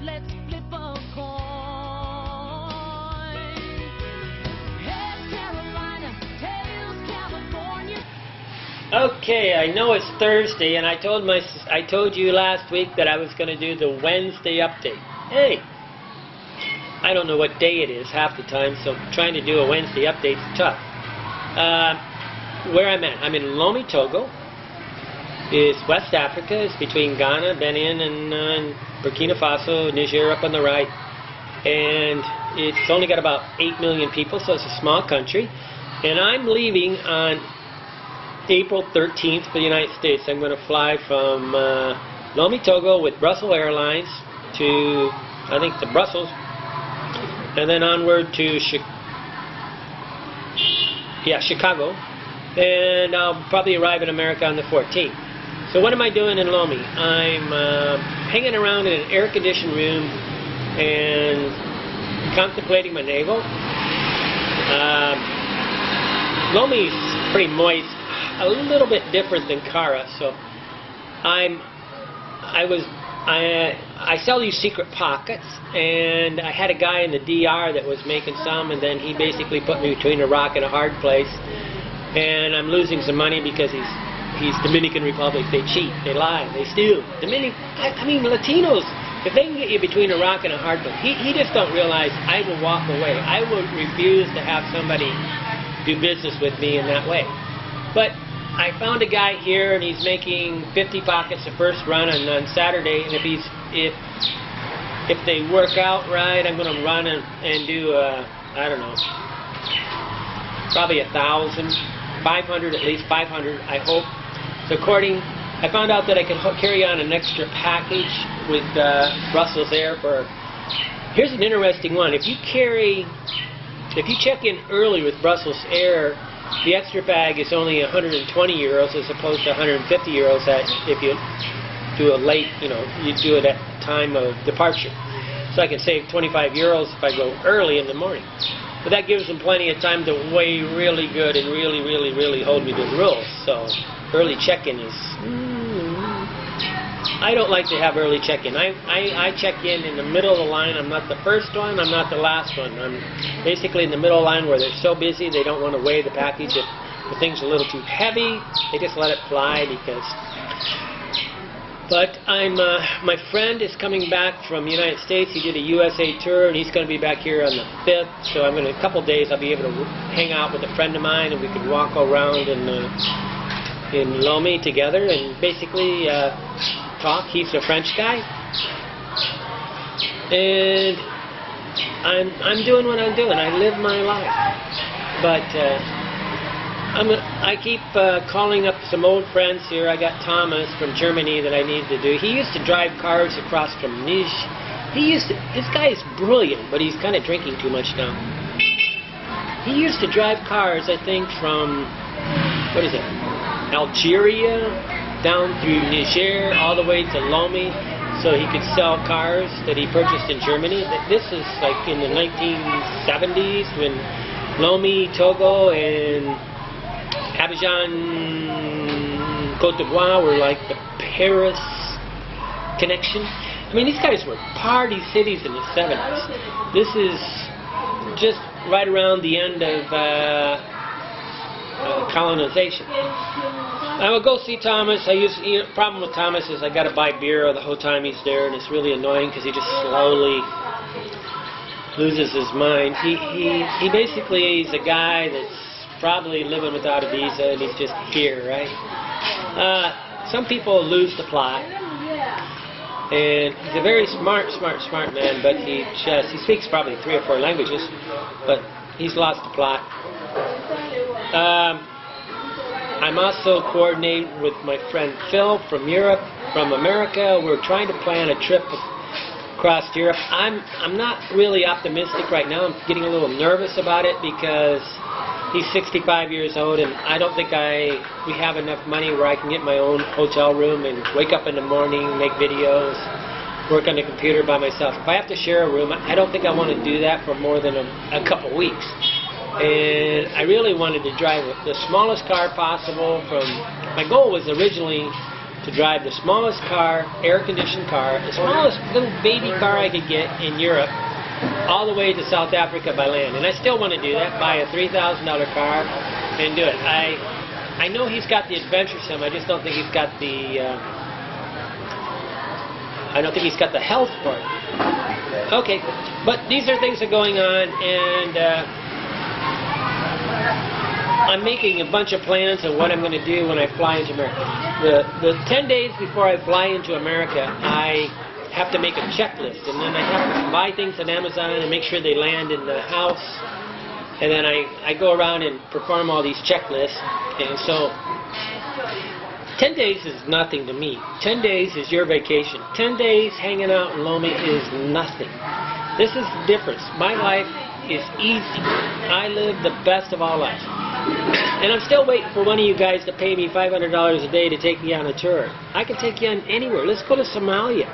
let's flip a coin. Heads Carolina, tails California. Okay, I know it's Thursday, and I told you last week that I was going to do the Wednesday update. Hey, I don't know what day it is half the time, so trying to do a Wednesday update is tough. Where I'm at, I'm in Lome, Togo. It's West Africa. It's between Ghana, Benin, and Burkina Faso, Niger up on the right. And it's only got about 8 million people, so it's a small country. And I'm leaving on April 13th for the United States. I'm going to fly from Lome, Togo with Brussels Airlines to, I think, to Brussels, and then onward to Chicago, and I'll probably arrive in America on the 14th. So what am I doing in Lome? I'm hanging around in an air-conditioned room and contemplating my navel. Lome's pretty moist, a little bit different than Cara, so I sell these secret pockets, and I had a guy in the DR that was making some, and then he basically put me between a rock and a hard place, and I'm losing some money because he's Dominican Republic. They cheat, they lie, they steal. I mean Latinos, if they can get you between a rock and a hard place, he just don't realize I will walk away. I will refuse to have somebody do business with me in that way. But I found a guy here, and he's making 50 pockets the first run on Saturday, and if they work out right, I'm going to run and do I don't know, probably 1,000, 500, at least 500, I hope. So I found out that I can carry on an extra package with Brussels Air for. Here's an interesting one. If you check in early with Brussels Air, the extra bag is only 120 euros as opposed to 150 euros if you do a late, you do it at time of departure. So I can save 25 euros if I go early in the morning. But that gives them plenty of time to weigh really good and really, really, really hold me to the rules. So early check-in is... I don't like to have early check-in. I check in the middle of the line. I'm not the first one. I'm not the last one. I'm basically in the middle of the line where they're so busy they don't want to weigh the package. If the thing's a little too heavy, they just let it fly because... But my friend is coming back from the United States. He did a USA tour, and he's going to be back here on the 5th. So I'm going to, a couple days, I'll be able to hang out with a friend of mine, and we can walk around in Lome together and basically talk. He's a French guy, and I'm doing what I'm doing. I live my life, but I keep calling up some old friends here. I got Thomas from Germany that I need to do. He used to drive cars across from Nice. This guy is brilliant, but he's kind of drinking too much now. He used to drive cars, I think, from, what is it, Algeria down through Niger all the way to Lome, so he could sell cars that he purchased in Germany. This is like in the 1970s when Lome, Togo, and Abidjan, Cote d'Ivoire were like the Paris connection. I mean, these guys were party cities in the 70s. This is just right around the end of colonization. I will go see Thomas. The problem with Thomas is I got to buy beer the whole time he's there, and it's really annoying because he just slowly loses his mind. He basically is a guy that's probably living without a visa, and he's just here, right? Some people lose the plot, and he's a very smart man, but he speaks probably 3 or 4 languages, but he's lost the plot. I'm also coordinating with my friend Phil from Europe, from America. We're trying to plan a trip across Europe. I'm not really optimistic right now. I'm getting a little nervous about it because he's 65 years old, and I don't think we have enough money where I can get my own hotel room and wake up in the morning, make videos, work on the computer by myself. If I have to share a room, I don't think I want to do that for more than a couple weeks. And I really wanted to drive the smallest car possible. My goal was originally to drive the smallest car, air-conditioned car, the smallest little baby car I could get in Europe, all the way to South Africa by land. And I still want to do that, buy a $3,000 car and do it. I know he's got the adventuresome, I just don't think he's got the health for it. Okay, but these are things that are going on, and I'm making a bunch of plans of what I'm going to do when I fly into America. The 10 days before I fly into America, I have to make a checklist, and then I have to buy things on Amazon and make sure they land in the house, and then I go around and perform all these checklists, and so 10 days is nothing to me. 10 days is your vacation. 10 days hanging out in Lome is nothing. This is the difference. My life is easy. I live the best of all lives. And I'm still waiting for one of you guys to pay me $500 a day to take me on a tour. I can take you on anywhere. Let's go to Somalia.